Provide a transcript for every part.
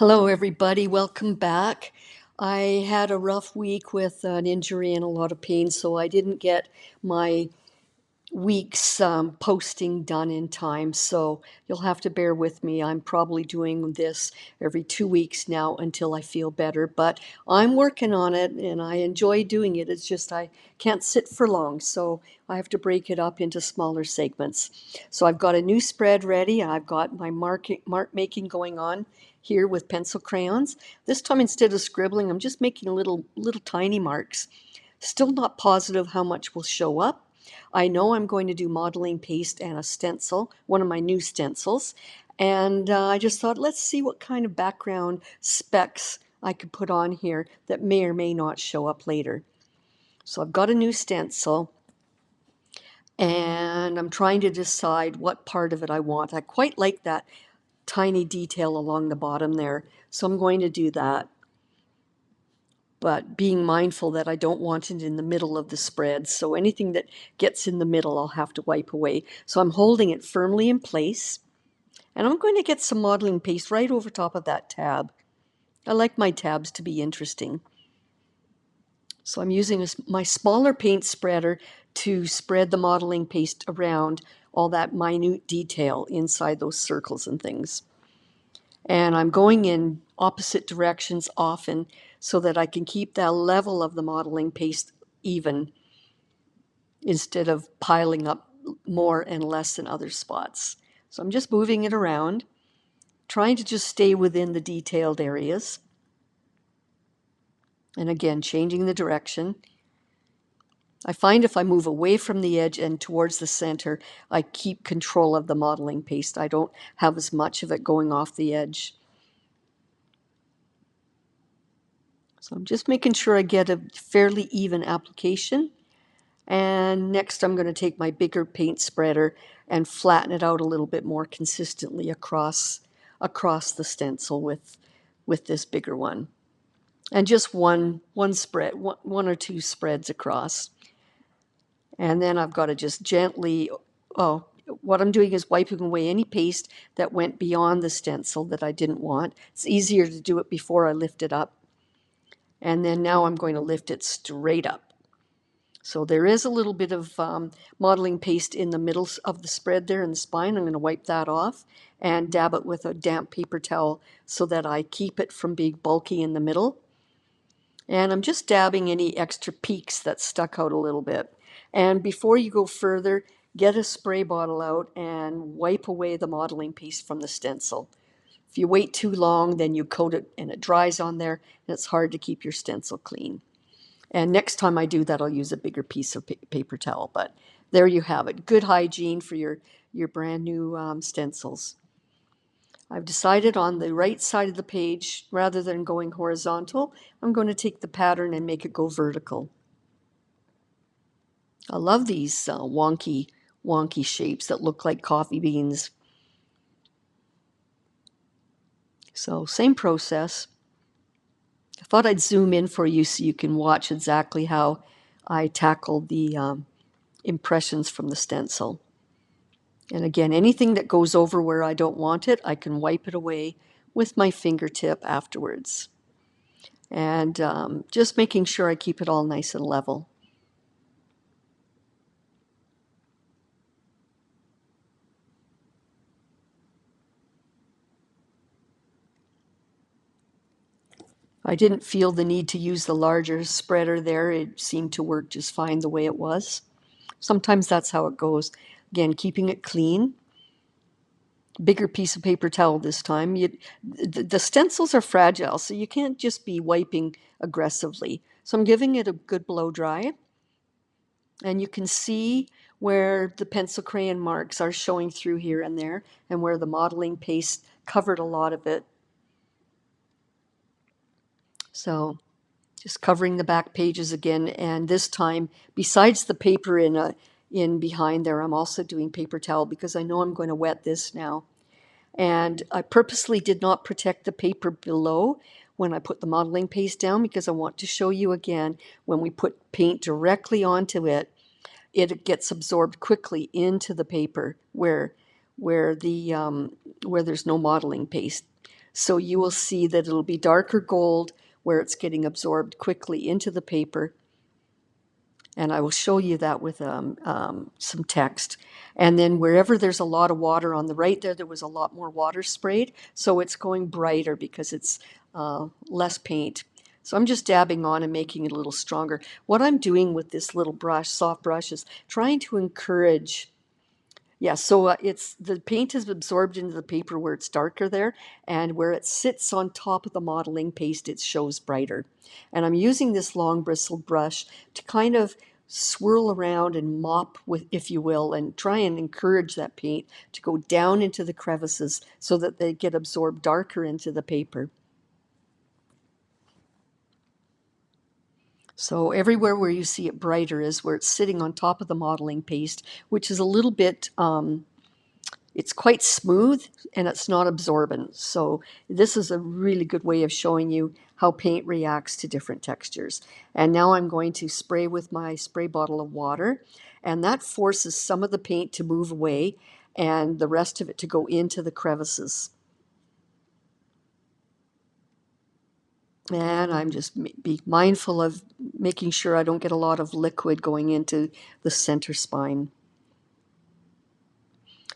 Hello, everybody. Welcome back. I had a rough week with an injury and a lot of pain, so I didn't get my week's posting done in time. So you'll have to bear with me. I'm probably doing this every 2 weeks now until I feel better, but I'm working on it and I enjoy doing it. It's just I can't sit for long, so I have to break it up into smaller segments. So I've got a new spread ready. I've got my mark making going on here with pencil crayons. This time, instead of scribbling, I'm just making little tiny marks. Still not positive how much will show up. I know I'm going to do modeling paste and a stencil, one of my new stencils. And I just thought, let's see what kind of background specs I could put on here that may or may not show up later. So I've got a new stencil and I'm trying to decide what part of it I want. I quite like that tiny detail along the bottom there, so I'm going to do that, but being mindful that I don't want it in the middle of the spread. So anything that gets in the middle, I'll have to wipe away. So I'm holding it firmly in place, and I'm going to get some modeling paste right over top of that tab. I like my tabs to be interesting. So I'm using my smaller paint spreader to spread the modeling paste around all that minute detail inside those circles and things. And I'm going in opposite directions often so that I can keep that level of the modeling paste even instead of piling up more and less in other spots. So I'm just moving it around, trying to just stay within the detailed areas. And again, changing the direction. I find if I move away from the edge and towards the center, I keep control of the modeling paste. I don't have as much of it going off the edge. So I'm just making sure I get a fairly even application. And next I'm going to take my bigger paint spreader and flatten it out a little bit more consistently across the stencil with this bigger one. And just one spread, one or two spreads across. And then I've got to just gently, what I'm doing is wiping away any paste that went beyond the stencil that I didn't want. It's easier to do it before I lift it up. And then now I'm going to lift it straight up. So there is a little bit of modeling paste in the middle of the spread there in the spine. I'm going to wipe that off and dab it with a damp paper towel so that I keep it from being bulky in the middle. And I'm just dabbing any extra peaks that stuck out a little bit. And before you go further, get a spray bottle out and wipe away the modeling paste from the stencil. If you wait too long, then you coat it and it dries on there, and it's hard to keep your stencil clean. And next time I do that, I'll use a bigger piece of paper towel. But there you have it. Good hygiene for your brand new stencils. I've decided on the right side of the page, rather than going horizontal, I'm going to take the pattern and make it go vertical. I love these wonky shapes that look like coffee beans. So same process. I thought I'd zoom in for you so you can watch exactly how I tackled the impressions from the stencil. And again, anything that goes over where I don't want it, I can wipe it away with my fingertip afterwards. And just making sure I keep it all nice and level. I didn't feel the need to use the larger spreader there. It seemed to work just fine the way it was. Sometimes that's how it goes. Again, keeping it clean. Bigger piece of paper towel this time. The stencils are fragile, so you can't just be wiping aggressively. So I'm giving it a good blow dry. And you can see where the pencil crayon marks are showing through here and there, and where the modeling paste covered a lot of it. So just covering the back pages again, and this time, besides the paper in behind there, I'm also doing paper towel because I know I'm going to wet this now. And I purposely did not protect the paper below when I put the modeling paste down because I want to show you again, when we put paint directly onto it, it gets absorbed quickly into the paper where there's no modeling paste. So you will see that it'll be darker gold where it's getting absorbed quickly into the paper. And I will show you that with some text. And then wherever there's a lot of water on the right there was a lot more water sprayed. So it's going brighter because it's less paint. So I'm just dabbing on and making it a little stronger. What I'm doing with this little brush, soft brush, is trying to encourage. Yeah, so it's the paint is absorbed into the paper where it's darker there, and where it sits on top of the modeling paste, it shows brighter. And I'm using this long bristled brush to kind of swirl around and mop with, if you will, and try and encourage that paint to go down into the crevices so that they get absorbed darker into the paper. So everywhere where you see it brighter is where it's sitting on top of the modeling paste, which is a little bit it's quite smooth and it's not absorbent. So this is a really good way of showing you how paint reacts to different textures. And now I'm going to spray with my spray bottle of water, and that forces some of the paint to move away and the rest of it to go into the crevices. And I'm just be mindful of making sure I don't get a lot of liquid going into the center spine.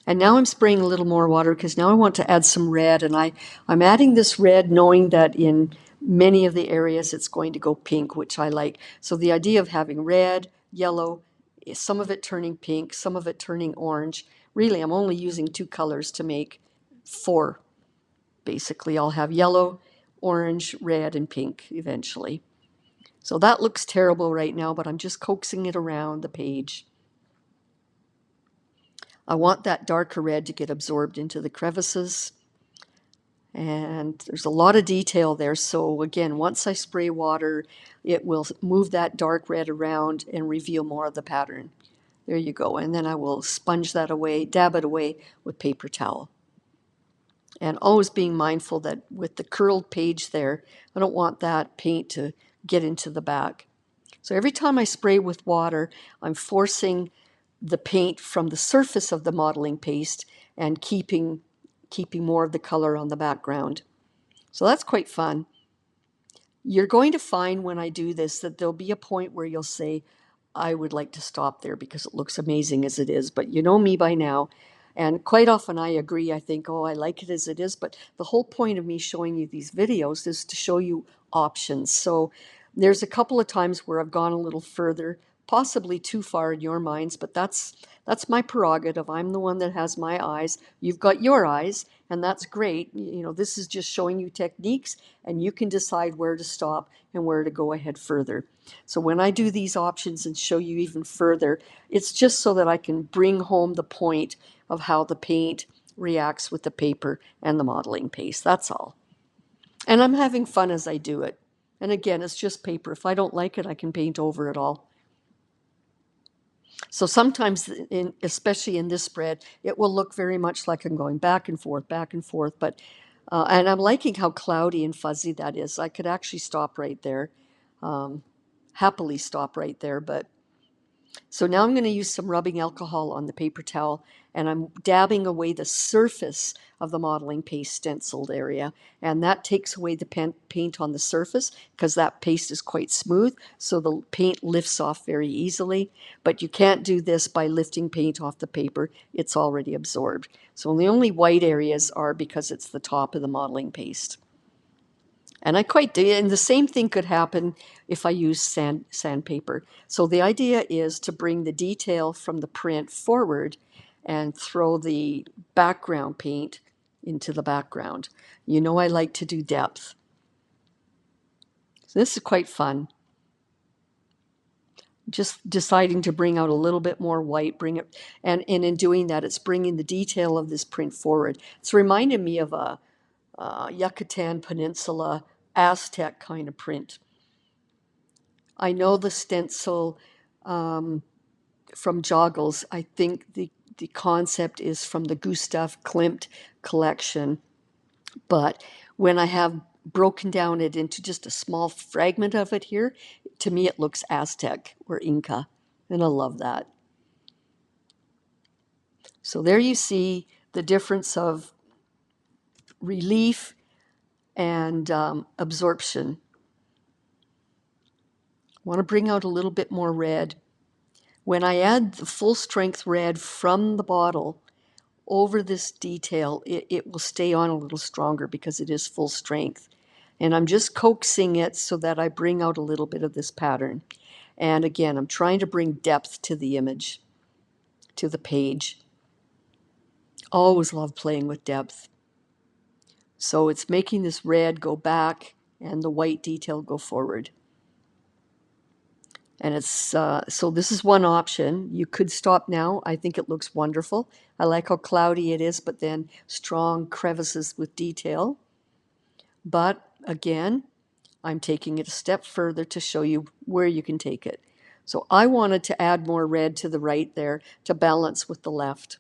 And now I'm spraying a little more water because now I want to add some red, and I'm adding this red knowing that in many of the areas it's going to go pink, which I like. So the idea of having red, yellow, some of it turning pink, some of it turning orange. Really, I'm only using 2 colors to make 4. Basically, I'll have yellow, orange, red, and pink eventually. So that looks terrible right now, but I'm just coaxing it around the page. I want that darker red to get absorbed into the crevices. And there's a lot of detail there. So again, once I spray water, it will move that dark red around and reveal more of the pattern. There you go. And then I will sponge that away, dab it away with paper towel. And always being mindful that with the curled page there, I don't want that paint to get into the back. So every time I spray with water, I'm forcing the paint from the surface of the modeling paste and keeping more of the color on the background. So that's quite fun. You're going to find when I do this that there'll be a point where you'll say, I would like to stop there because it looks amazing as it is. But you know me by now. And quite often I agree. I think, oh, I like it as it is. But the whole point of me showing you these videos is to show you options. So there's a couple of times where I've gone a little further, possibly too far in your minds, but that's my prerogative. I'm the one that has my eyes. You've got your eyes, and that's great. You know, this is just showing you techniques, and you can decide where to stop and where to go ahead further. So when I do these options and show you even further, it's just so that I can bring home the point of how the paint reacts with the paper and the modeling paste. That's all. And I'm having fun as I do it. And again, it's just paper. If I don't like it, I can paint over it all. So sometimes, especially in this spread, it will look very much like I'm going back and forth, but and I'm liking how cloudy and fuzzy that is. I could actually stop right there, happily stop right there, but so now I'm going to use some rubbing alcohol on the paper towel, and I'm dabbing away the surface of the modeling paste stenciled area, and that takes away the paint on the surface because that paste is quite smooth, so the paint lifts off very easily. But you can't do this by lifting paint off the paper. It's already absorbed. So the only white areas are because it's the top of the modeling paste. And I quite do, and the same thing could happen if I use sandpaper. So the idea is to bring the detail from the print forward and throw the background paint into the background. You know I like to do depth. So this is quite fun. Just deciding to bring out a little bit more white, bring it, and in doing that, it's bringing the detail of this print forward. It's reminded me of a Yucatan Peninsula Aztec kind of print. I know the stencil from Joggles. I think the concept is from the Gustav Klimt collection. But when I have broken down it into just a small fragment of it here, to me it looks Aztec or Inca. And I love that. So there you see the difference of relief and absorption. I want to bring out a little bit more red. When I add the full strength red from the bottle over this detail, it will stay on a little stronger because it is full strength. And I'm just coaxing it so that I bring out a little bit of this pattern. And again, I'm trying to bring depth to the image, to the page. Always love playing with depth. So it's making this red go back and the white detail go forward. And it's so this is one option. You could stop now. I think it looks wonderful. I like how cloudy it is, but then strong crevices with detail. But again, I'm taking it a step further to show you where you can take it. So I wanted to add more red to the right there to balance with the left.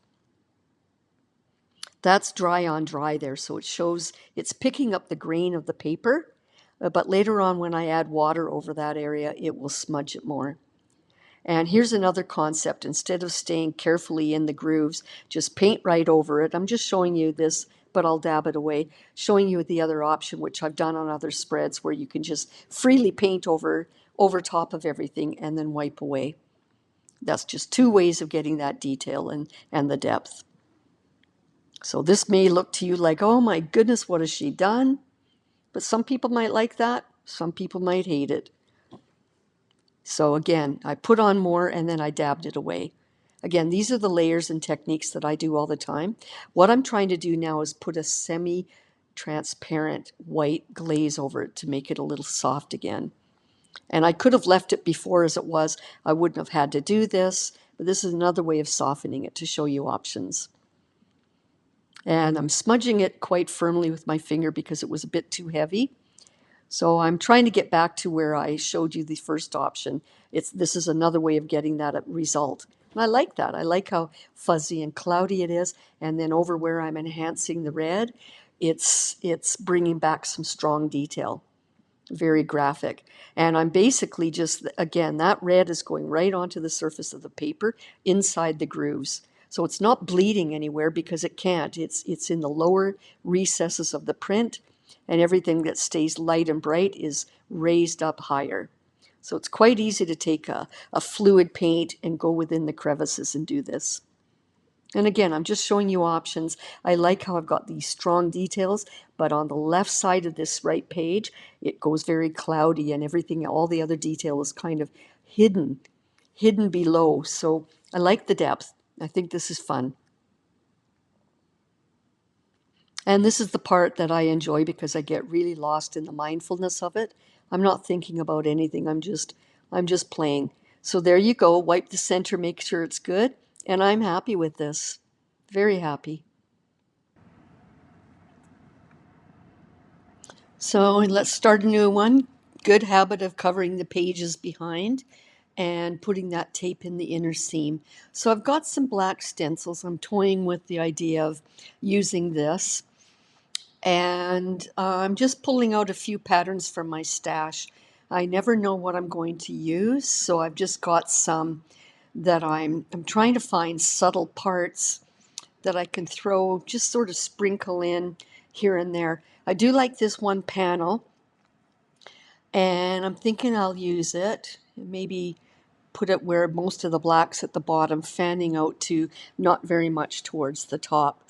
That's dry on dry there, so it shows it's picking up the grain of the paper, but later on when I add water over that area, it will smudge it more. And here's another concept. Instead of staying carefully in the grooves, just paint right over it. I'm just showing you this, but I'll dab it away, showing you the other option, which I've done on other spreads, where you can just freely paint over top of everything and then wipe away. That's just two ways of getting that detail and the depth. So this may look to you like, oh my goodness, what has she done? But some people might like that. Some people might hate it. So again, I put on more and then I dabbed it away. Again, these are the layers and techniques that I do all the time. What I'm trying to do now is put a semi-transparent white glaze over it to make it a little soft again. And I could have left it before as it was. I wouldn't have had to do this, but this is another way of softening it to show you options. And I'm smudging it quite firmly with my finger because it was a bit too heavy. So I'm trying to get back to where I showed you the first option. This is another way of getting that result. And I like that. I like how fuzzy and cloudy it is. And then over where I'm enhancing the red, it's bringing back some strong detail. Very graphic. And I'm basically just, again, that red is going right onto the surface of the paper inside the grooves. So it's not bleeding anywhere because it can't. It's in the lower recesses of the print, and everything that stays light and bright is raised up higher. So it's quite easy to take a fluid paint and go within the crevices and do this. And again, I'm just showing you options. I like how I've got these strong details, but on the left side of this right page, it goes very cloudy and everything, all the other detail is kind of hidden below. So I like the depth. I think this is fun. And this is the part that I enjoy because I get really lost in the mindfulness of it. I'm not thinking about anything. I'm just playing. So there you go. Wipe the center, make sure it's good. And I'm happy with this. Very happy. So let's start a new one. Good habit of covering the pages behind and putting that tape in the inner seam. So I've got some black stencils. I'm toying with the idea of using this. And I'm just pulling out a few patterns from my stash. I never know what I'm going to use, so I've just got some that I'm trying to find subtle parts that I can throw, just sort of sprinkle in here and there. I do like this one panel, and I'm thinking I'll use it, maybe put it where most of the black's at the bottom, fanning out to not very much towards the top.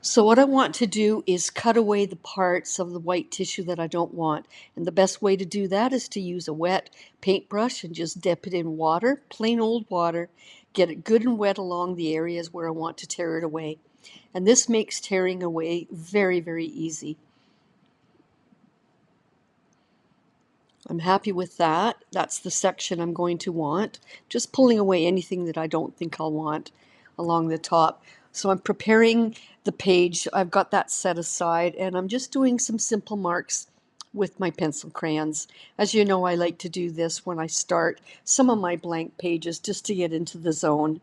So what I want to do is cut away the parts of the white tissue that I don't want. And the best way to do that is to use a wet paintbrush and just dip it in water, plain old water, get it good and wet along the areas where I want to tear it away. And this makes tearing away very, very easy. I'm happy with that. That's the section I'm going to want. Just pulling away anything that I don't think I'll want along the top. So I'm preparing the page. I've got that set aside, and I'm just doing some simple marks with my pencil crayons. As you know, I like to do this when I start some of my blank pages just to get into the zone.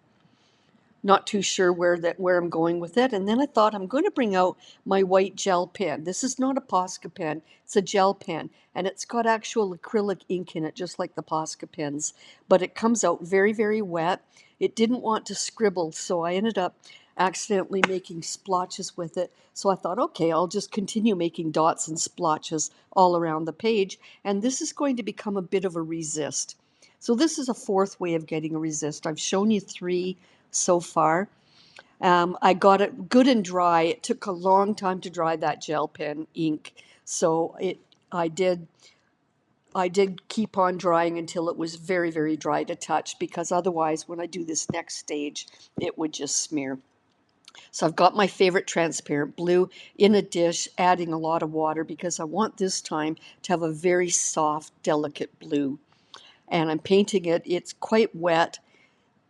Not too sure where I'm going with it. And then I thought I'm going to bring out my white gel pen. This is not a Posca pen, it's a gel pen. And it's got actual acrylic ink in it, just like the Posca pens. But it comes out very, very wet. It didn't want to scribble, so I ended up accidentally making splotches with it. So I thought, okay, I'll just continue making dots and splotches all around the page. And this is going to become a bit of a resist. So this is a fourth way of getting a resist. I've shown you 3 so far. I got it good and dry. It took a long time to dry that gel pen ink. So I did keep on drying until it was very, very dry to touch, because otherwise when I do this next stage, it would just smear. So I've got my favorite transparent blue in a dish, adding a lot of water because I want this time to have a very soft, delicate blue. And I'm painting it. It's quite wet,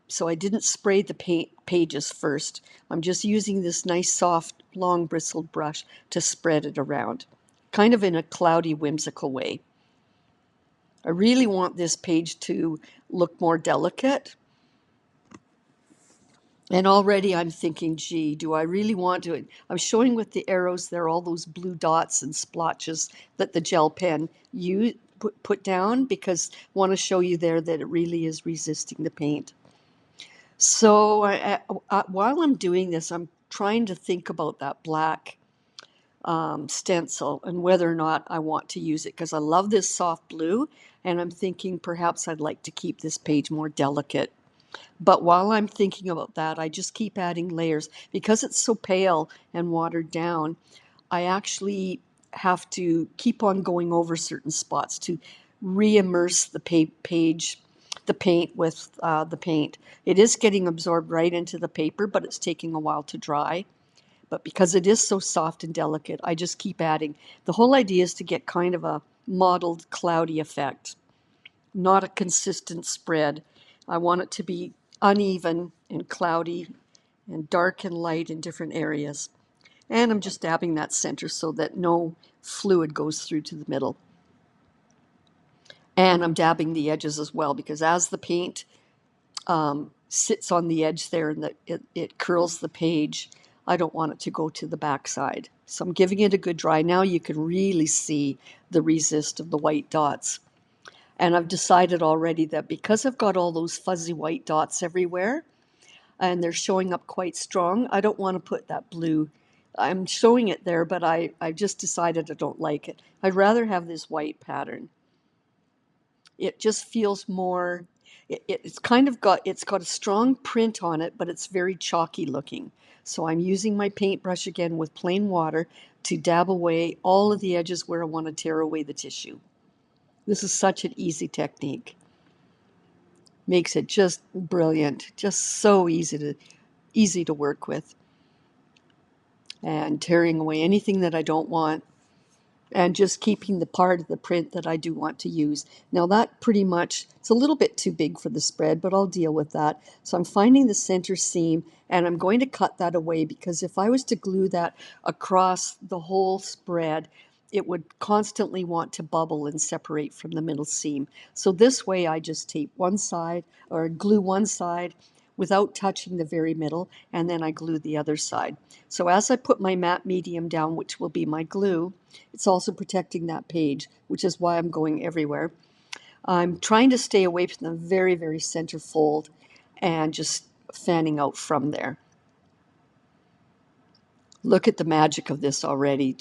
so I didn't spray the pages first. I'm just using this nice, soft, long bristled brush to spread it around, kind of in a cloudy, whimsical way. I really want this page to look more delicate. And already I'm thinking, gee, do I really want to? I'm showing with the arrows there all those blue dots and splotches that the gel pen put down, because I want to show you there that it really is resisting the paint. So while I'm doing this, I'm trying to think about that black stencil and whether or not I want to use it, because I love this soft blue, and I'm thinking perhaps I'd like to keep this page more delicate. But while I'm thinking about that, I just keep adding layers. Because it's so pale and watered down, I actually have to keep on going over certain spots to re-immerse the page, the paint with the paint. It is getting absorbed right into the paper, but it's taking a while to dry. But because it is so soft and delicate, I just keep adding. The whole idea is to get kind of a mottled, cloudy effect, not a consistent spread. I want it to be uneven and cloudy and dark and light in different areas. And I'm just dabbing that center so that no fluid goes through to the middle. And I'm dabbing the edges as well, because as the paint sits on the edge there and it curls the page, I don't want it to go to the back side. So I'm giving it a good dry. Now you can really see the resist of the white dots. And I've decided already that because I've got all those fuzzy white dots everywhere and they're showing up quite strong, I don't want to put that blue. I'm showing it there, but I just decided I don't like it. I'd rather have this white pattern. It just feels more, it's kind of got, it's got a strong print on it, but it's very chalky looking. So I'm using my paintbrush again with plain water to dab away all of the edges where I want to tear away the tissue. This is such an easy technique. Makes it just brilliant, just so easy to work with. And tearing away anything that I don't want, and just keeping the part of the print that I do want to use. Now that pretty much, it's a little bit too big for the spread, but I'll deal with that. So I'm finding the center seam and I'm going to cut that away, because if I was to glue that across the whole spread, it would constantly want to bubble and separate from the middle seam. So this way I just tape one side or glue one side without touching the very middle, and then I glue the other side. So as I put my matte medium down, which will be my glue, it's also protecting that page, which is why I'm going everywhere. I'm trying to stay away from the very, very center fold and just fanning out from there. Look at the magic of this already.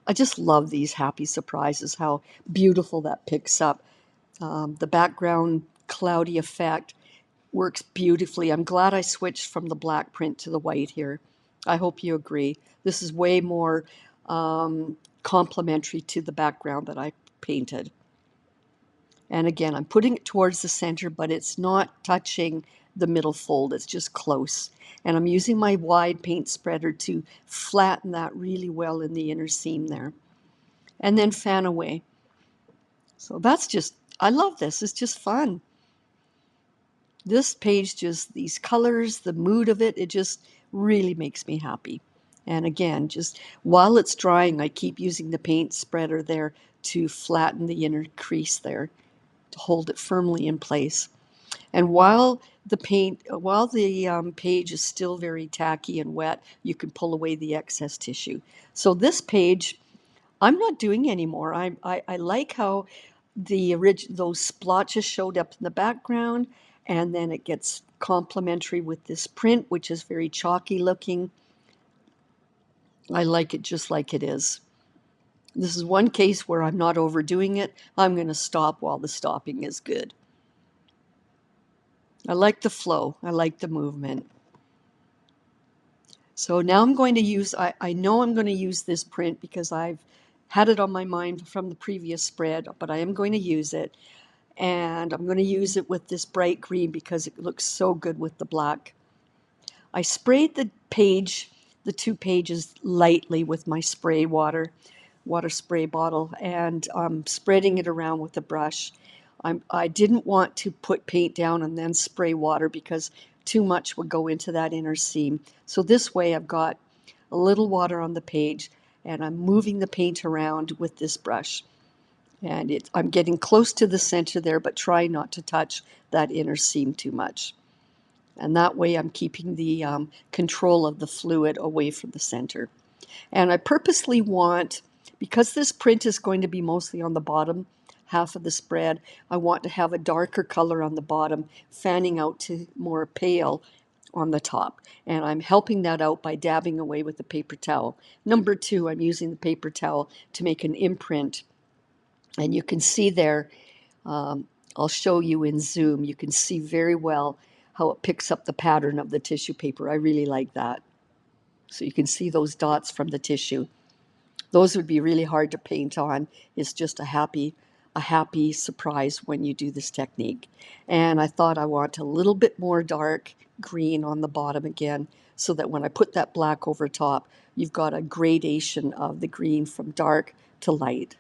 I just love these happy surprises, how beautiful that picks up. The background cloudy effect works beautifully. I'm glad I switched from the black print to the white here. I hope you agree. This is way more complementary to the background that I painted. And again, I'm putting it towards the center, but it's not touching the middle fold. It's just close. And I'm using my wide paint spreader to flatten that really well in the inner seam there. And then fan away. So that's just, I love this. It's just fun. This page, just these colors, the mood of it, it just really makes me happy. And again, just while it's drying, I keep using the paint spreader there to flatten the inner crease there, to hold it firmly in place. And while the page is still very tacky and wet, you can pull away the excess tissue. So this page, I'm not doing anymore. I like how those splotches showed up in the background, and then it gets complementary with this print, which is very chalky looking. I like it just like it is. This is one case where I'm not overdoing it. I'm going to stop while the stopping is good. I like the flow. I like the movement. So now I'm going to use, I know I'm going to use this print because I've had it on my mind from the previous spread, but I am going to use it. And I'm going to use it with this bright green because it looks so good with the black. I sprayed the page, the 2 pages lightly with my spray water spray bottle, and spreading it around with a brush. I didn't want to put paint down and then spray water because too much would go into that inner seam. So this way I've got a little water on the page and I'm moving the paint around with this brush. And I'm getting close to the center there, but try not to touch that inner seam too much. And that way I'm keeping the control of the fluid away from the center. And I purposely want, because this print is going to be mostly on the bottom half of the spread, I want to have a darker color on the bottom, fanning out to more pale on the top. And I'm helping that out by dabbing away with the paper towel. Number 2, I'm using the paper towel to make an imprint. And you can see there, I'll show you in Zoom, you can see very well how it picks up the pattern of the tissue paper. I really like that. So you can see those dots from the tissue. Those would be really hard to paint on. It's just a happy surprise when you do this technique. And I thought I want a little bit more dark green on the bottom again, so that when I put that black over top, you've got a gradation of the green from dark to light.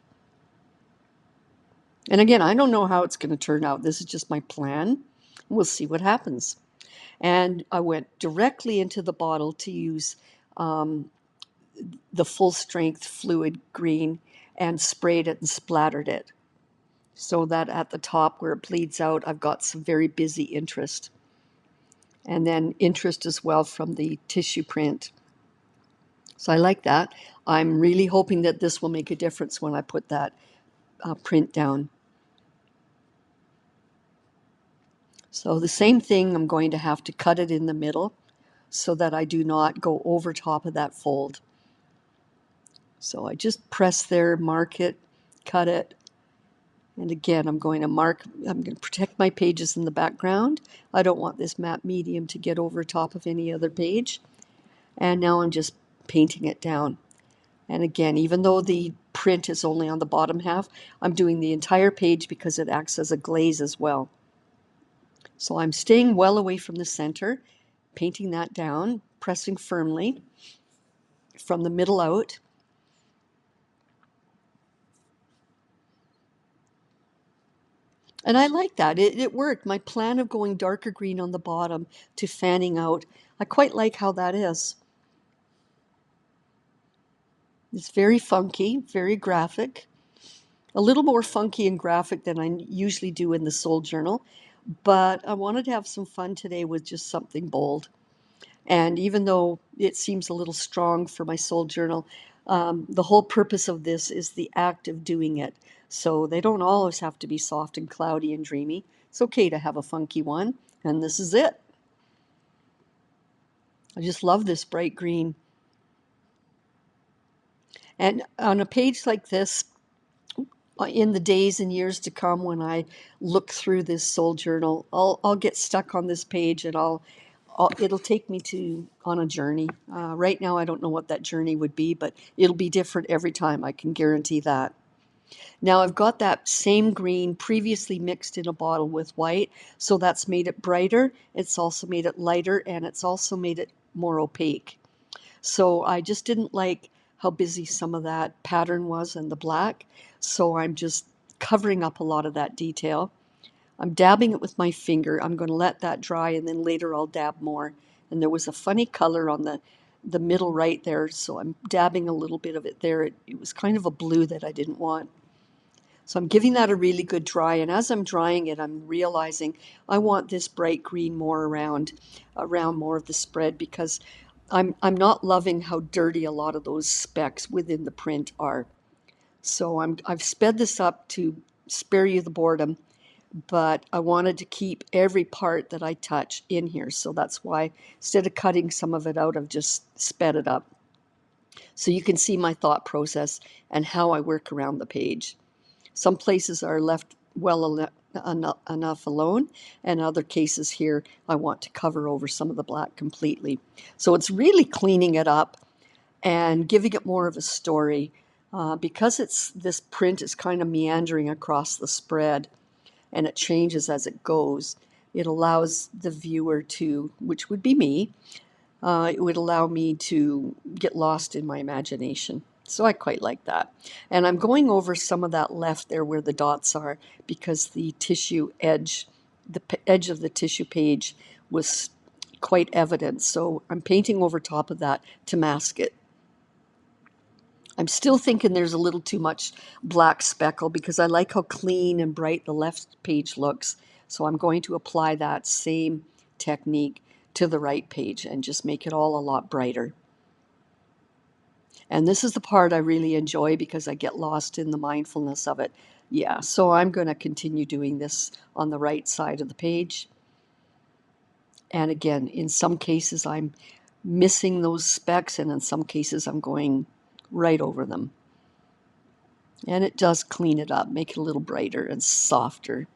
And again, I don't know how it's going to turn out. This is just my plan. We'll see what happens. And I went directly into the bottle to use the full strength fluid green and sprayed it and splattered it, so that at the top where it bleeds out, I've got some very busy interest. And then interest as well from the tissue print. So I like that. I'm really hoping that this will make a difference when I put that print down. So the same thing, I'm going to have to cut it in the middle so that I do not go over top of that fold. So I just press there, mark it, cut it. And again, I'm going to protect my pages in the background. I don't want this matte medium to get over top of any other page. And now I'm just painting it down. And again, even though the print is only on the bottom half, I'm doing the entire page because it acts as a glaze as well. So I'm staying well away from the center, painting that down, pressing firmly from the middle out. And I like that. It worked. My plan of going darker green on the bottom to fanning out, I quite like how that is. It's very funky, very graphic. A little more funky and graphic than I usually do in the Soul Journal, but I wanted to have some fun today with just something bold. And even though it seems a little strong for my Soul Journal, the whole purpose of this is the act of doing it. So they don't always have to be soft and cloudy and dreamy. It's okay to have a funky one, and this is it. I just love this bright green. And on a page like this, in the days and years to come, when I look through this Soul Journal, I'll get stuck on this page, and it'll take me on a journey. Right now, I don't know what that journey would be, but it'll be different every time. I can guarantee that. Now I've got that same green previously mixed in a bottle with white, so that's made it brighter. It's also made it lighter, and it's also made it more opaque. So I just didn't like how busy some of that pattern was in the black. So I'm just covering up a lot of that detail. I'm dabbing it with my finger. I'm going to let that dry, and then later I'll dab more. And there was a funny color on the middle right there, so I'm dabbing a little bit of it there. It was kind of a blue that I didn't want. So I'm giving that a really good dry, and as I'm drying it, I'm realizing I want this bright green more around more of the spread, because I'm not loving how dirty a lot of those specks within the print are. So I've sped this up to spare you the boredom, but I wanted to keep every part that I touch in here. So that's why instead of cutting some of it out, I've just sped it up. So you can see my thought process and how I work around the page. Some places are left well enough alone, and other cases here I want to cover over some of the black completely. So it's really cleaning it up and giving it more of a story. Because this print is kind of meandering across the spread and it changes as it goes, it allows the viewer to, which would be me, it would allow me to get lost in my imagination. So I quite like that. And I'm going over some of that left there where the dots are because the tissue edge, the edge of the tissue page was quite evident. So I'm painting over top of that to mask it. I'm still thinking there's a little too much black speckle because I like how clean and bright the left page looks. So I'm going to apply that same technique to the right page and just make it all a lot brighter. And this is the part I really enjoy because I get lost in the mindfulness of it. Yeah, so I'm going to continue doing this on the right side of the page. And again, in some cases I'm missing those specks, and in some cases I'm going right over them. And it does clean it up, make it a little brighter and softer.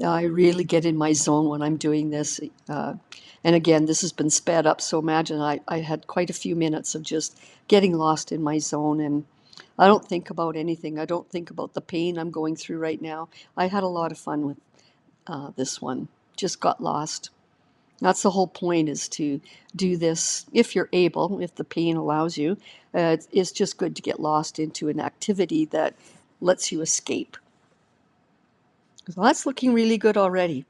I really get in my zone when I'm doing this. And again, this has been sped up, so imagine I had quite a few minutes of just getting lost in my zone, and I don't think about anything. I don't think about the pain I'm going through right now. I had a lot of fun with this one. Just got lost. That's the whole point, is to do this if you're able, if the pain allows you. It's just good to get lost into an activity that lets you escape. So that's looking really good already.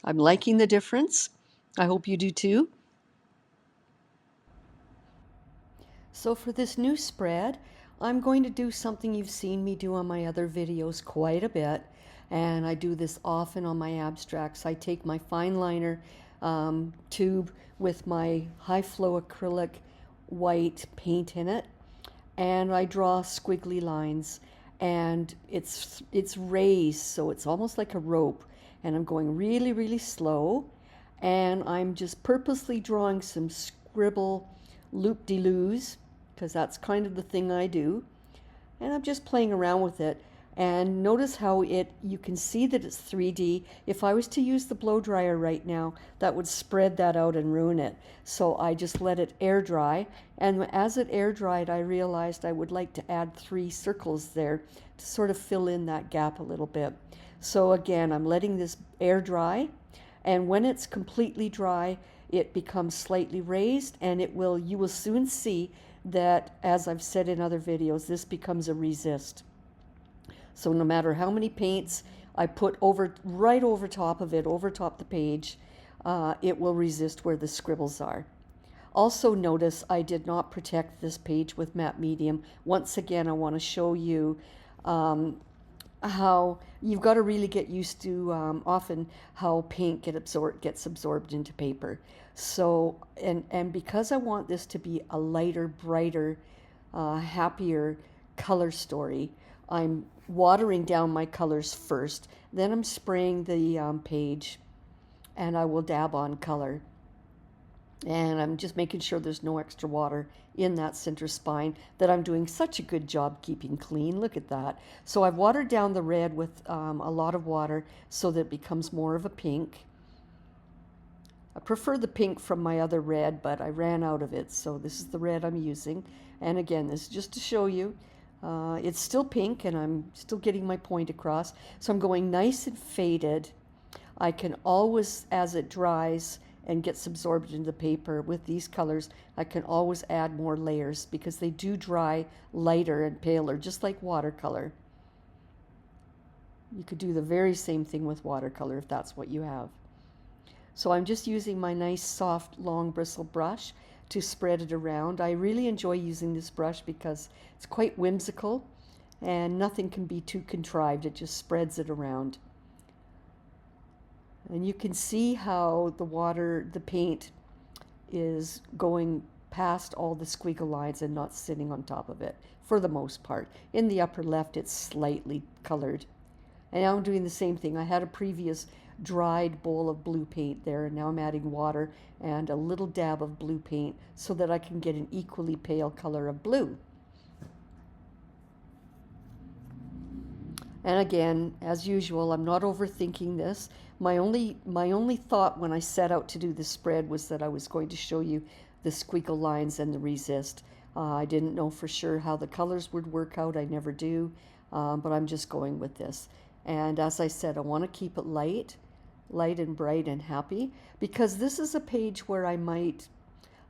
I'm liking the difference. I hope you do too. So for this new spread, I'm going to do something you've seen me do on my other videos quite a bit, and I do this often on my abstracts. I take my fine liner tube with my high flow acrylic white paint in it, and I draw squiggly lines, and it's raised, so it's almost like a rope, and I'm going really, really slow, and I'm just purposely drawing some scribble loop-de-loos because that's kind of the thing I do, and I'm just playing around with it. And notice how you can see that it's 3D. If I was to use the blow dryer right now, that would spread that out and ruin it. So I just let it air dry. And as it air dried, I realized I would like to add 3 circles there to sort of fill in that gap a little bit. So again, I'm letting this air dry. And when it's completely dry, it becomes slightly raised, and you will soon see that, as I've said in other videos, this becomes a resist. So no matter how many paints I put right over top of it, over top the page, it will resist where the scribbles are. Also notice I did not protect this page with matte medium. Once again, I want to show you how you've got to really get used to often how paint gets absorbed into paper. So, and because I want this to be a lighter, brighter, happier color story, I'm watering down my colors first, then I'm spraying the page, and I will dab on color. And I'm just making sure there's no extra water in that center spine, that I'm doing such a good job keeping clean. Look at that. So I've watered down the red with a lot of water so that it becomes more of a pink. I prefer the pink from my other red, but I ran out of it, so this is the red I'm using. And again, this is just to show you. It's still pink, and I'm still getting my point across. So I'm going nice and faded. I can always, as it dries and gets absorbed into the paper with these colors, I can always add more layers because they do dry lighter and paler, just like watercolor. You could do the very same thing with watercolor if that's what you have. So I'm just using my nice soft long bristle brush to spread it around. I really enjoy using this brush because it's quite whimsical and nothing can be too contrived. It just spreads it around. And you can see how the paint is going past all the squiggle lines and not sitting on top of it for the most part. In the upper left, it's slightly colored. And now I'm doing the same thing. I had a previous dried bowl of blue paint there, and now I'm adding water and a little dab of blue paint so that I can get an equally pale color of blue. And again, as usual, I'm not overthinking this. My only thought when I set out to do this spread was that I was going to show you the squiggle lines and the resist. I didn't know for sure how the colors would work out. I never do, but I'm just going with this. And as I said, I want to keep it light and bright and happy, because this is a page where I might,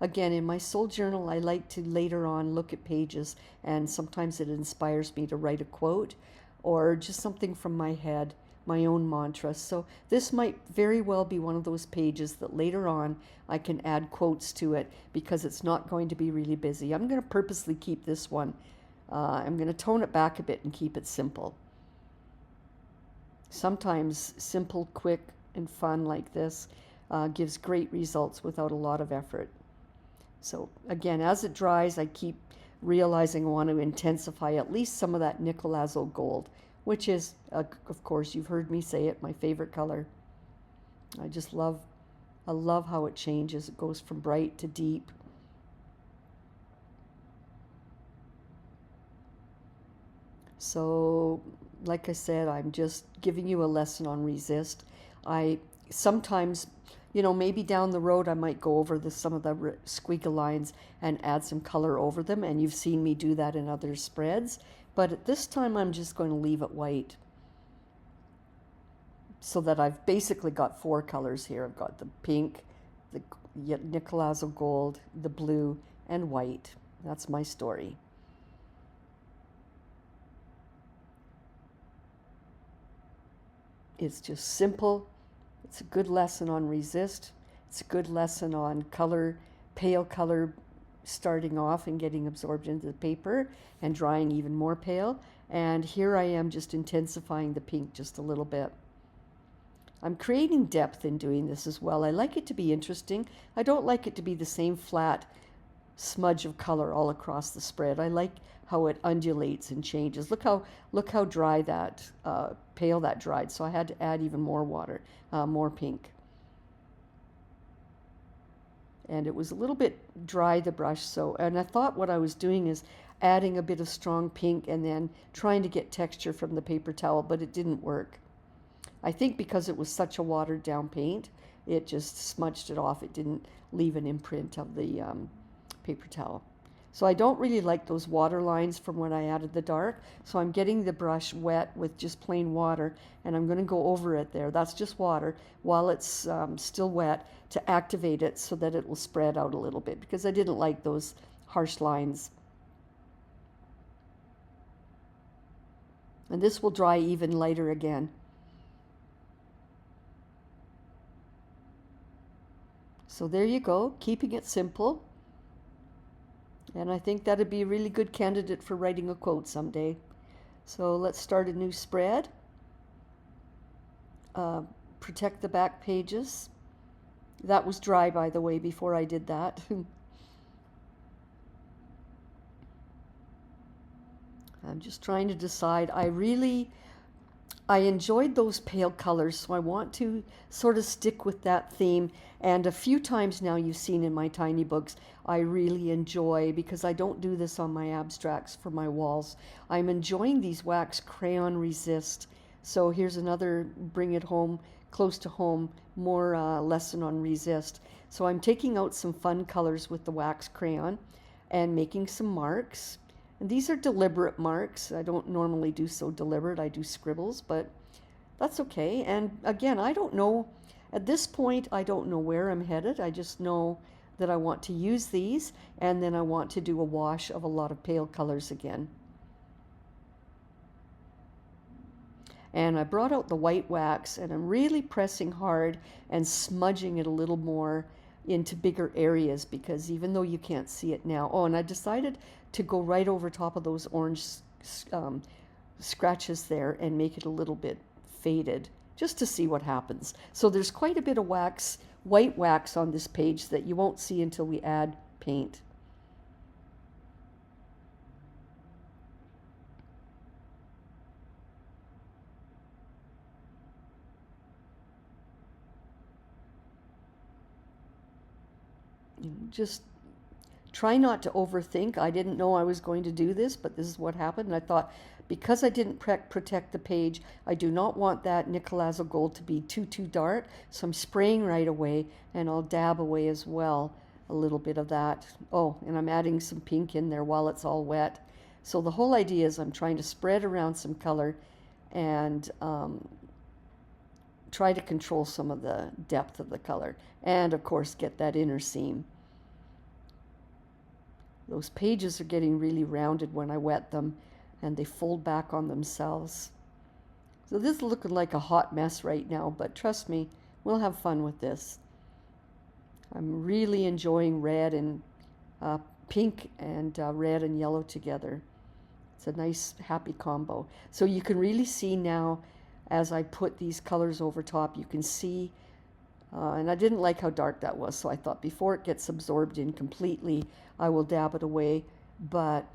again, in my soul journal, I like to later on look at pages, and sometimes it inspires me to write a quote or just something from my head, my own mantra. So this might very well be one of those pages that later on I can add quotes to it, because it's not going to be really busy. I'm going to purposely keep this one. I'm going to tone it back a bit and keep it simple. Sometimes simple, quick, and fun like this gives great results without a lot of effort. So again, as it dries, I keep realizing I want to intensify at least some of that nickel azo gold, which is, of course, you've heard me say it, my favorite color. I love how it changes. It goes from bright to deep. So, like I said, I'm just giving you a lesson on resist. I sometimes, maybe down the road I might go over some of the squiggle lines and add some color over them, and you've seen me do that in other spreads. But at this time I'm just going to leave it white, so that I've basically got 4 colors here. I've got the pink, the nickel azo gold, the blue, and white. That's my story. It's just simple. It's a good lesson on resist. It's a good lesson on color, pale color, starting off and getting absorbed into the paper and drying even more pale. And here I am just intensifying the pink just a little bit. I'm creating depth in doing this as well. I like it to be interesting. I don't like it to be the same flat smudge of color all across the spread. I like how it undulates and changes. Look how dry that pale that dried. So I had to add even more water, more pink. And it was a little bit dry, the brush, and I thought what I was doing is adding a bit of strong pink and then trying to get texture from the paper towel, but it didn't work. I think because it was such a watered down paint, it just smudged it off. It didn't leave an imprint of the paper towel. So I don't really like those water lines from when I added the dark. So I'm getting the brush wet with just plain water, and I'm going to go over it there. That's just water while it's still wet to activate it so that it will spread out a little bit, because I didn't like those harsh lines. And this will dry even lighter again. So there you go, keeping it simple. And I think that'd be a really good candidate for writing a quote someday. So let's start a new spread. Protect the back pages. That was dry, by the way, before I did that. I'm just trying to decide. I enjoyed those pale colors, so I want to sort of stick with that theme. And a few times now you've seen in my tiny books, I really enjoy, because I don't do this on my abstracts for my walls, I'm enjoying these wax crayon resist. So here's another bring it home, close to home, more lesson on resist. So I'm taking out some fun colors with the wax crayon and making some marks. And these are deliberate marks. I don't normally do so deliberate. I do scribbles, but that's okay. And again, I don't know, at this point, I don't know where I'm headed. I just know that I want to use these, and then I want to do a wash of a lot of pale colors again. And I brought out the white wax, and I'm really pressing hard and smudging it a little more into bigger areas, because even though you can't see it now, and I decided to go right over top of those orange scratches there and make it a little bit faded, just to see what happens. So there's quite a bit of wax, white wax on this page that you won't see until we add paint. Just try not to overthink. I didn't know I was going to do this, but this is what happened. And I thought, because I didn't protect the page, I do not want that Nicolazo gold to be too dark. So I'm spraying right away, and I'll dab away as well a little bit of that. Oh, and I'm adding some pink in there while it's all wet. So the whole idea is I'm trying to spread around some color and try to control some of the depth of the color. And of course, get that inner seam. Those pages are getting really rounded when I wet them, and they fold back on themselves. So this is looking like a hot mess right now, but trust me, we'll have fun with this. I'm really enjoying red and pink and red and yellow together. It's a nice, happy combo. So you can really see now, as I put these colors over top, you can see, and I didn't like how dark that was, so I thought before it gets absorbed in completely, I will dab it away, but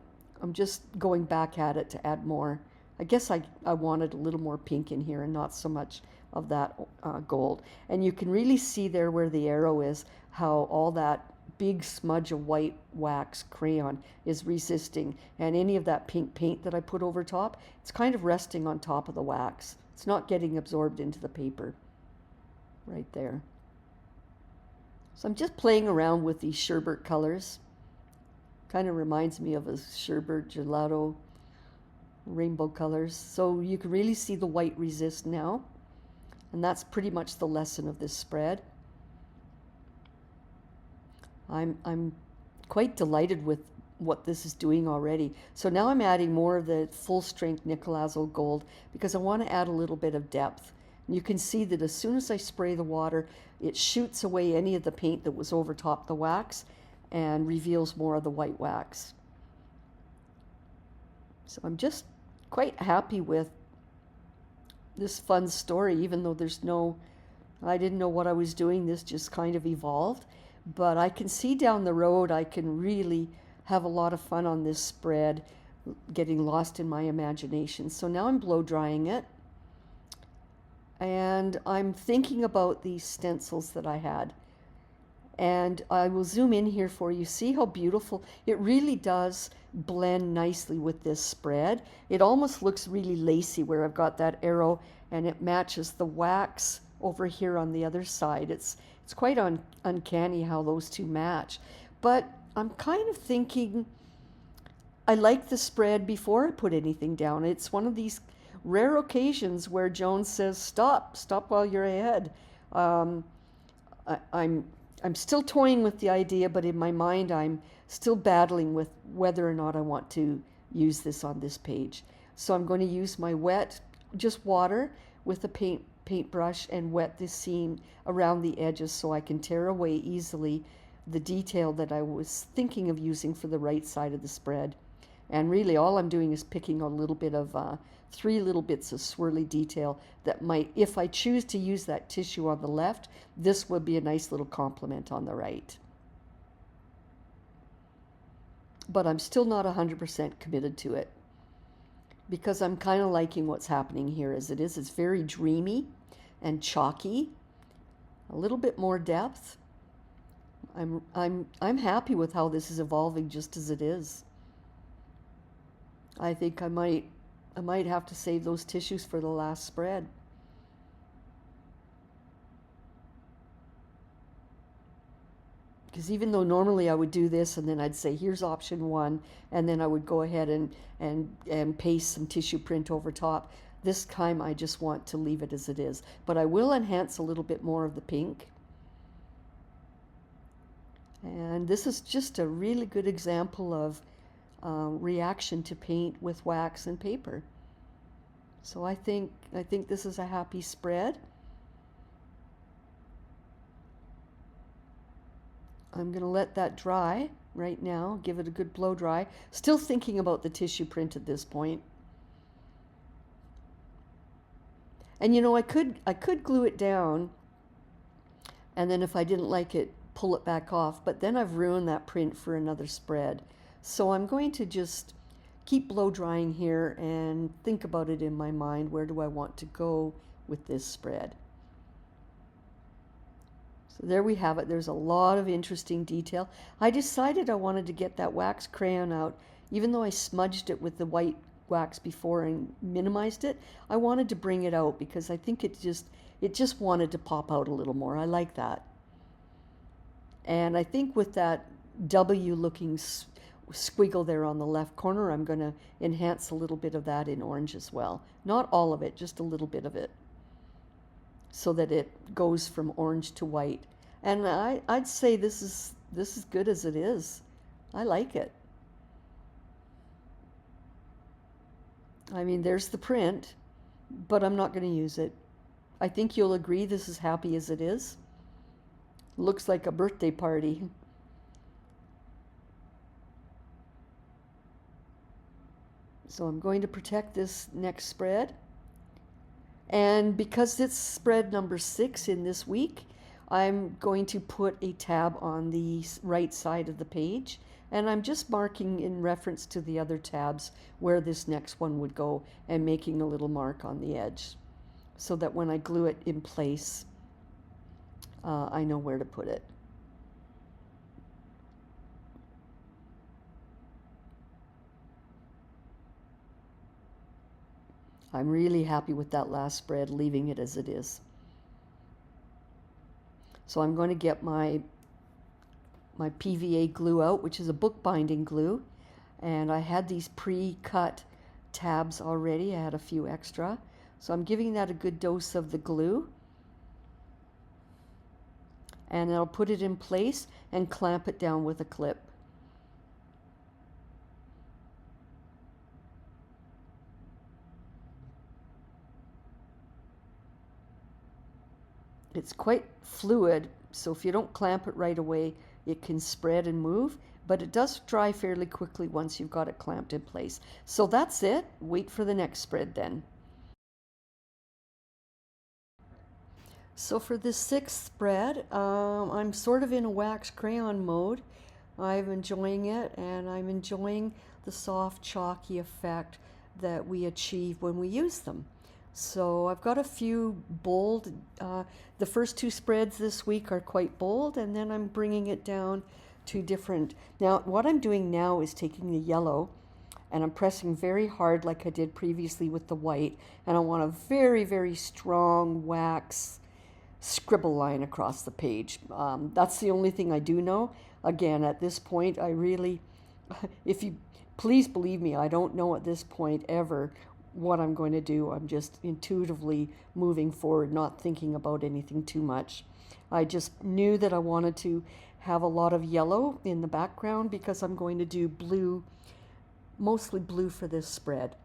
I'm just going back at it to add more. I guess I wanted a little more pink in here and not so much of that gold. And you can really see there where the arrow is, how all that big smudge of white wax crayon is resisting. And any of that pink paint that I put over top, it's kind of resting on top of the wax. It's not getting absorbed into the paper right there. So I'm just playing around with these sherbet colors. Kind of reminds me of a sherbet gelato rainbow colors. So you can really see the white resist now. And that's pretty much the lesson of this spread. I'm quite delighted with what this is doing already. So now I'm adding more of the full strength Nicolazo gold because I want to add a little bit of depth. And you can see that as soon as I spray the water, it shoots away any of the paint that was over top the wax and reveals more of the white wax. So I'm just quite happy with this fun story, even though I didn't know what I was doing. This just kind of evolved. But I can see down the road I can really have a lot of fun on this spread, getting lost in my imagination. So now I'm blow drying it. And I'm thinking about these stencils that I had. And I will zoom in here for you. See how beautiful? It really does blend nicely with this spread. It almost looks really lacy where I've got that arrow and it matches the wax over here on the other side. It's quite uncanny how those two match. But I'm kind of thinking I like the spread before I put anything down. It's one of these rare occasions where Joan says, stop while you're ahead. I'm still toying with the idea, but in my mind I'm still battling with whether or not I want to use this on this page. So I'm going to use my wet, just water with a paintbrush and wet this seam around the edges so I can tear away easily the detail that I was thinking of using for the right side of the spread. And really all I'm doing is picking a little bit of 3 little bits of swirly detail that might, if I choose to use that tissue on the left, this would be a nice little complement on the right. But I'm still not 100% committed to it because I'm kind of liking what's happening here as it is. It's very dreamy and chalky, a little bit more depth. I'm happy with how this is evolving just as it is. I think I might have to save those tissues for the last spread. Because even though normally I would do this and then I'd say here's option 1 and then I would go ahead and paste some tissue print over top, this time I just want to leave it as it is. But I will enhance a little bit more of the pink. And this is just a really good example of reaction to paint with wax and paper. So I think this is a happy spread. I'm going to let that dry right now, give it a good blow dry. Still thinking about the tissue print at this point. And you know, I could glue it down and then if I didn't like it, pull it back off, but then I've ruined that print for another spread. So I'm going to just keep blow drying here and think about it in my mind. Where do I want to go with this spread? So there we have it. There's a lot of interesting detail. I decided I wanted to get that wax crayon out. Even though I smudged it with the white wax before and minimized it, I wanted to bring it out because I think it just wanted to pop out a little more. I like that. And I think with that W looking squiggle there on the left corner, I'm going to enhance a little bit of that in orange as well. Not all of it, just a little bit of it, so that it goes from orange to white. And I'd say this is good as it is. I like it. I mean, there's the print, but I'm not going to use it. I think you'll agree this is happy as it is. Looks like a birthday party. So I'm going to protect this next spread. And because it's spread number 6 in this week, I'm going to put a tab on the right side of the page. And I'm just marking in reference to the other tabs where this next one would go and making a little mark on the edge so that when I glue it in place, I know where to put it. I'm really happy with that last spread, leaving it as it is. So I'm going to get my PVA glue out, which is a bookbinding glue. And I had these pre-cut tabs already. I had a few extra. So I'm giving that a good dose of the glue. And I'll put it in place and clamp it down with a clip. It's quite fluid, so if you don't clamp it right away, it can spread and move, but it does dry fairly quickly once you've got it clamped in place. So that's it. Wait for the next spread then. So for this 6th spread, I'm sort of in a wax crayon mode. I'm enjoying it, and I'm enjoying the soft, chalky effect that we achieve when we use them. So I've got a few bold, the first 2 spreads this week are quite bold, and then I'm bringing it down to different. Now, what I'm doing now is taking the yellow, and I'm pressing very hard like I did previously with the white, and I want a very, very strong wax scribble line across the page. That's the only thing I do know. Again, at this point, I really, if you, please believe me, I don't know at this point ever what I'm going to do. I'm just intuitively moving forward, not thinking about anything too much. I just knew that I wanted to have a lot of yellow in the background because I'm going to do blue, mostly blue for this spread.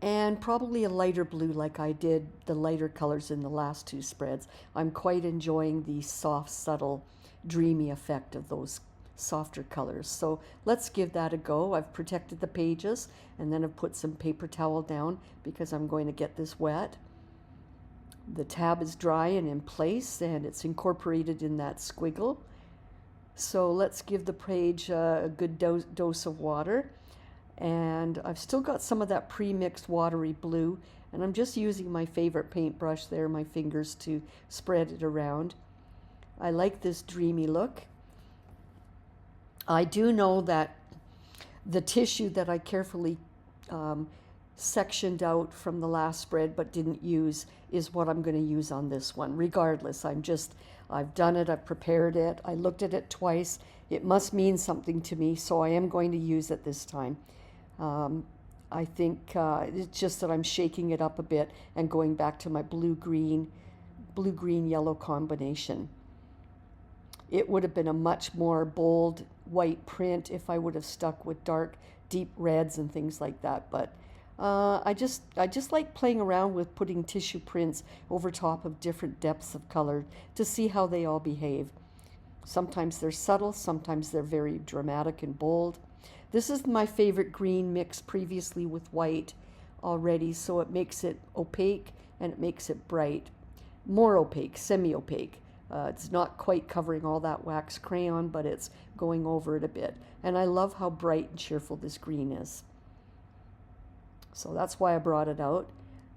And probably a lighter blue like I did the lighter colors in the last 2 spreads. I'm quite enjoying the soft, subtle, dreamy effect of those softer colors. So let's give that a go. I've protected the pages, and then I've put some paper towel down because I'm going to get this wet. The tab is dry and in place, and it's incorporated in that squiggle. So let's give the page a good dose of water. And I've still got some of that pre-mixed watery blue, and I'm just using my favorite paintbrush there, my fingers, to spread it around. I like this dreamy look. I do know that the tissue that I carefully sectioned out from the last spread but didn't use is what I'm going to use on this one. Regardless, I've done it, I've prepared it, I looked at it twice. It must mean something to me, so I am going to use it this time. I think it's just that I'm shaking it up a bit and going back to my blue-green yellow combination. It would have been a much more bold white print if I would have stuck with dark, deep reds and things like that. But I just like playing around with putting tissue prints over top of different depths of color to see how they all behave. Sometimes they're subtle, sometimes they're very dramatic and bold. This is my favorite green mixed previously with white already, so it makes it opaque and it makes it bright. More opaque, semi-opaque. It's not quite covering all that wax crayon, but it's going over it a bit. And I love how bright and cheerful this green is. So that's why I brought it out.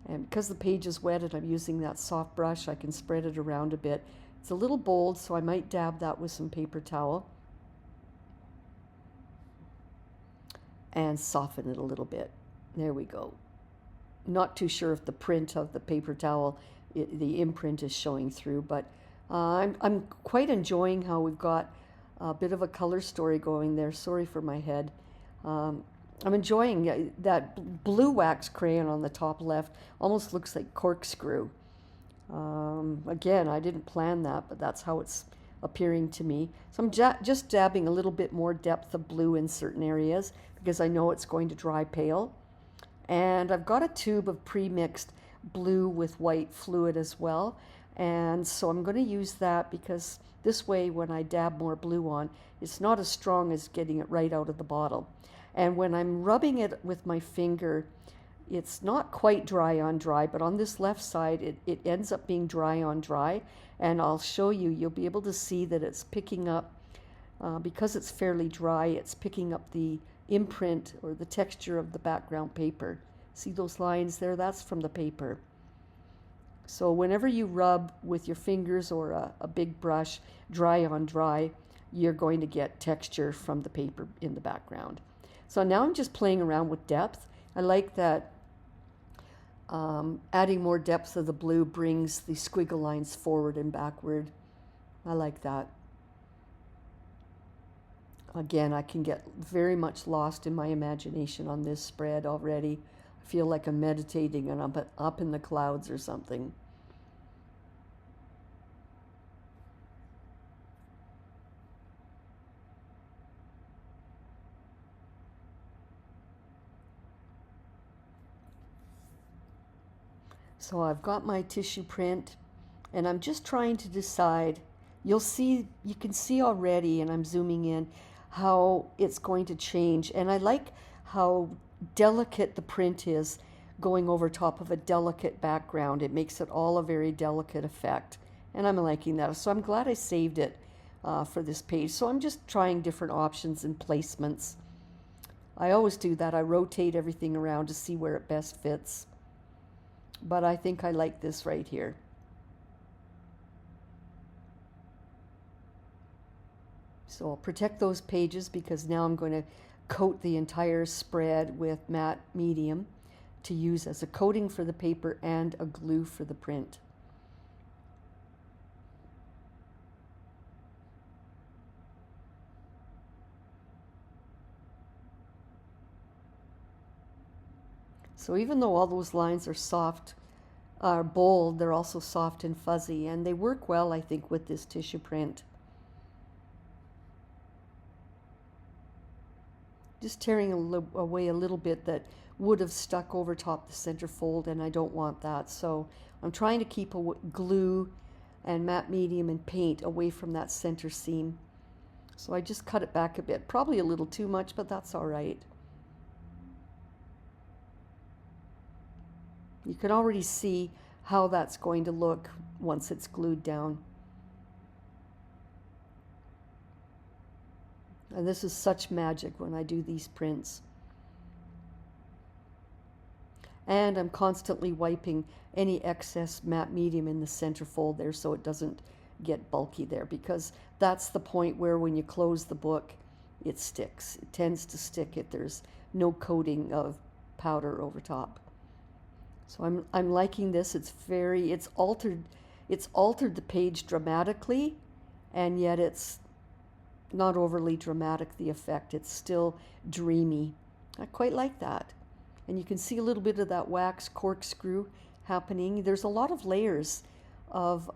And because the page is wet and I'm using that soft brush, I can spread it around a bit. It's a little bold, so I might dab that with some paper towel and soften it a little bit. There we go. Not too sure if the print of the paper towel, the imprint is showing through, but I'm quite enjoying how we've got a bit of a color story going there. Sorry for my head. I'm enjoying that blue wax crayon on the top left. Almost looks like corkscrew. Again, I didn't plan that, but that's how it's appearing to me. So I'm just dabbing a little bit more depth of blue in certain areas because I know it's going to dry pale. And I've got a tube of pre-mixed blue with white fluid as well. And so I'm going to use that because this way when I dab more blue on, it's not as strong as getting it right out of the bottle. And when I'm rubbing it with my finger, it's not quite dry on dry, but on this left side, it ends up being dry on dry. And I'll show you, you'll be able to see that it's picking up, because it's fairly dry, it's picking up the imprint or the texture of the background paper. See those lines there? That's from the paper. So whenever you rub with your fingers or a big brush, dry on dry, you're going to get texture from the paper in the background. So now I'm just playing around with depth. I like that adding more depth of the blue brings the squiggle lines forward and backward. I like that. Again, I can get very much lost in my imagination on this spread already. I feel like I'm meditating and I'm up in the clouds or something. So I've got my tissue print and I'm just trying to decide. You can see already, and I'm zooming in, how it's going to change. And I like how delicate the print is going over top of a delicate background. It makes it all a very delicate effect. And I'm liking that. So I'm glad I saved it for this page. So I'm just trying different options and placements. I always do that. I rotate everything around to see where it best fits. But I think I like this right here. So I'll protect those pages because now I'm going to coat the entire spread with matte medium to use as a coating for the paper and a glue for the print. So even though all those lines are soft, are bold, they're also soft and fuzzy, and they work well, I think, with this tissue print. Just tearing away a little bit that would have stuck over top the center fold, and I don't want that. So I'm trying to keep glue and matte medium and paint away from that center seam. So I just cut it back a bit, probably a little too much, but that's all right. You can already see how that's going to look once it's glued down. And this is such magic when I do these prints. And I'm constantly wiping any excess matte medium in the center fold there so it doesn't get bulky there, because that's the point where when you close the book, it sticks. It tends to stick if there's no coating of powder over top. So I'm liking this. It's altered the page dramatically, and yet it's not overly dramatic, the effect. It's still dreamy. I quite like that. And you can see a little bit of that wax corkscrew happening. There's a lot of layers of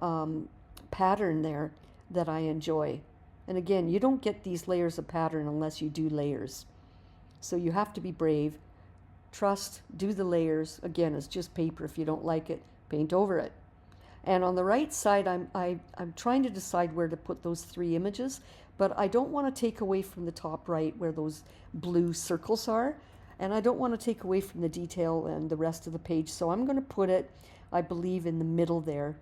pattern there that I enjoy. And again, you don't get these layers of pattern unless you do layers. So you have to be brave. Trust, do the layers. Again, it's just paper. If you don't like it, paint over it. And on the right side, I'm trying to decide where to put those 3 images, but I don't want to take away from the top right where those blue circles are, and I don't want to take away from the detail and the rest of the page. So I'm going to put it, I believe, in the middle there,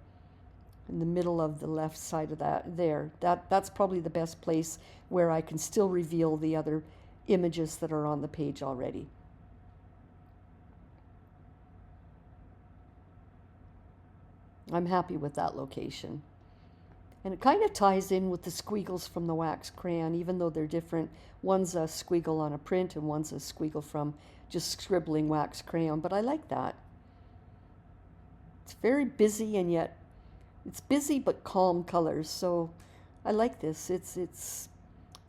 in the middle of the left side of that there. That's probably the best place where I can still reveal the other images that are on the page already. I'm happy with that location. And it kind of ties in with the squiggles from the wax crayon, even though they're different. One's a squiggle on a print and one's a squiggle from just scribbling wax crayon, but I like that. It's very busy, and yet it's busy but calm colors, so I like this. It's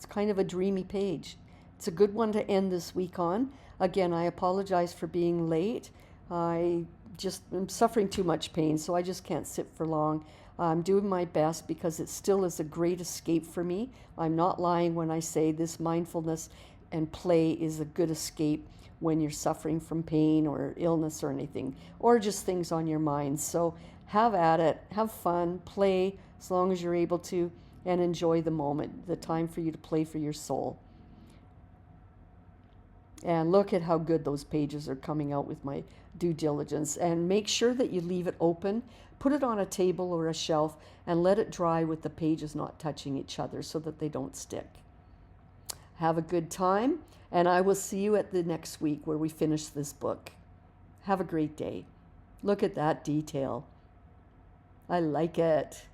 kind of a dreamy page. It's a good one to end this week on. Again, I apologize for being late. I just am suffering too much pain, so I just can't sit for long. I'm doing my best because it still is a great escape for me. I'm not lying when I say this mindfulness and play is a good escape when you're suffering from pain or illness or anything, or just things on your mind. So have at it, have fun, play as long as you're able to, and enjoy the moment, the time for you to play for your soul. And look at how good those pages are coming out with my due diligence. And make sure that you leave it open, put it on a table or a shelf, and let it dry with the pages not touching each other so that they don't stick. Have a good time, and I will see you at the next week where we finish this book. Have a great day. Look at that detail. I like it.